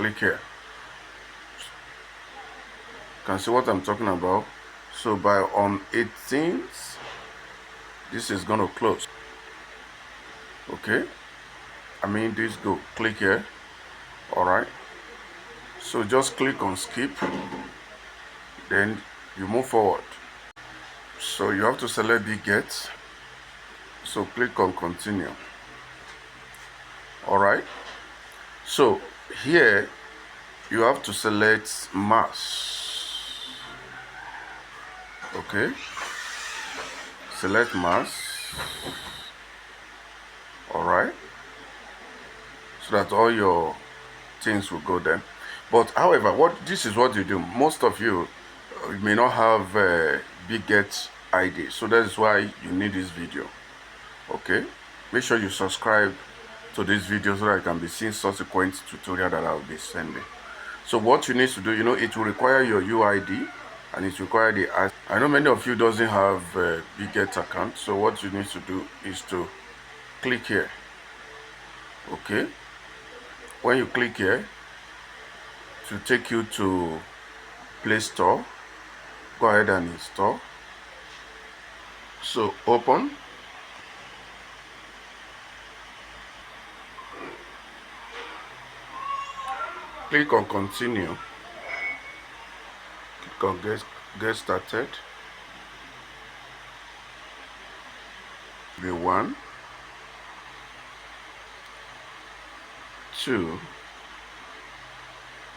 click here. You can see what I'm talking about. So by on 18th, this is going to close. Okay, I mean this go click here. All right, so just click on skip, then you move forward. So you have to select Bitget, so click on continue. All right, so here you have to select mass. Okay, select mass. All right, so that all your things will go there. But however, this is what you do. Most of you may not have Bitget ID, so that is why you need this video. Okay, make sure you subscribe to this video so that you can be seeing subsequent tutorial that I will be sending. So what you need to do, it will require your UID and it require the I know many of you doesn't have Bitget account, so what you need to do is to click here. Okay, when you click here, to take you to Play Store, go ahead and install. So open. Click on continue. Click on get started. Be 1, 2,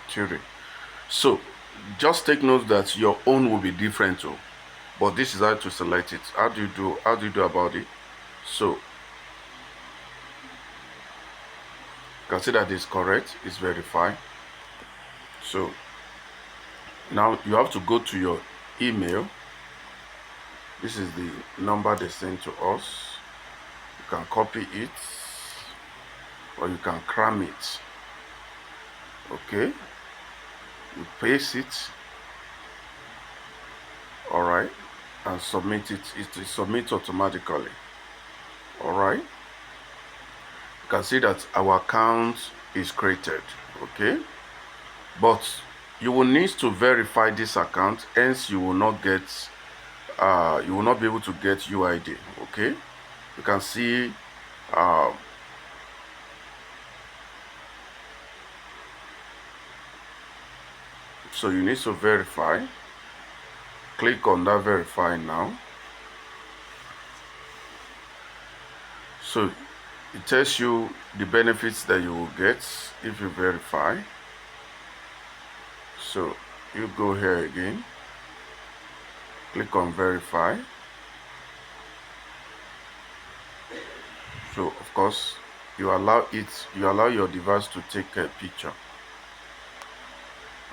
3. So just take note that your own will be different too, but this is how to select it. How do you do about it? So consider this correct, it's verified. So now you have to go to your email. This is the number they sent to us. You can copy it or you can cram it. Okay, you paste it. All right, and submit it. It will submit automatically. All right, you can see that our account is created. Okay, but you will need to verify this account, hence you will not get you will not be able to get UID. Okay, you can see so you need to verify. Click on that verify now. So it tells you the benefits that you will get if you verify. So you go here again, click on verify. So of course you allow your device to take a picture.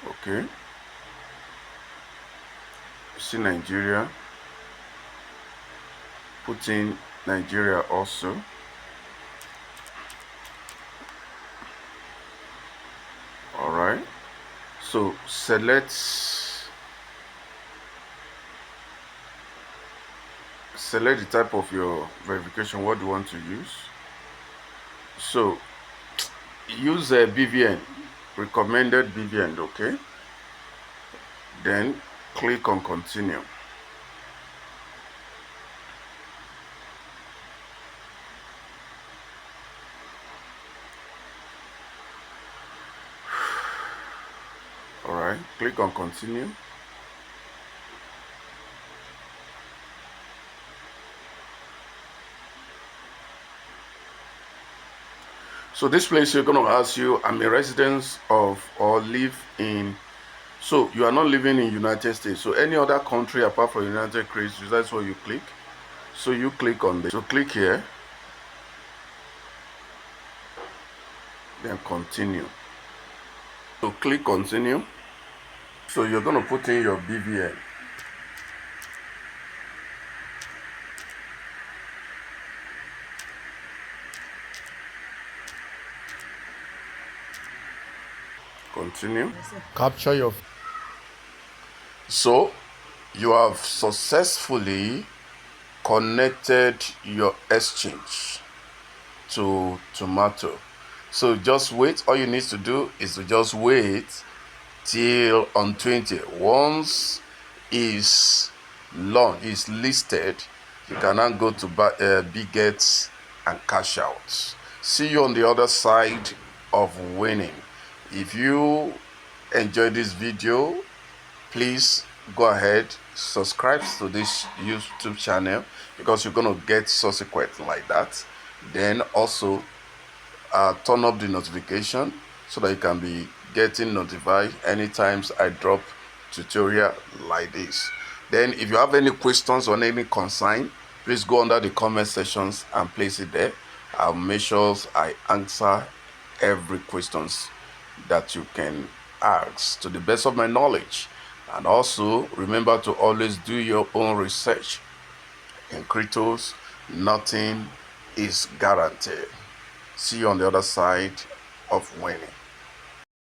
Okay, see Nigeria, put in Nigeria also. All right, so select the type of your verification, what you want to use. So use a BVN, recommended BVN. Okay, then click on continue. All right, click on continue. So this place you're going to ask you, I'm a resident of or live in. So you are not living in United States. So any other country apart from United States, that's what you click. So you click on this. So click here. Then continue. So click continue. So you're going to put in your BVN. Continue. Capture your. So you have successfully connected your exchange to Tomato. So just wait. All you need to do is to just wait till on 20. Once is launched, is listed, you can now go to Bitget and cash out. See you on the other side of winning. If you enjoyed this video, please go ahead, subscribe to this YouTube channel, because you're going to get subsequent like that. Then also turn up the notification so that you can be getting notified anytime I drop tutorial like this. Then if you have any questions or any concern, please go under the comment sections and place it there. I'll make sure I answer every questions that you can ask to the best of my knowledge. And also remember to always do your own research. In cryptos, nothing is guaranteed. See you on the other side of winning.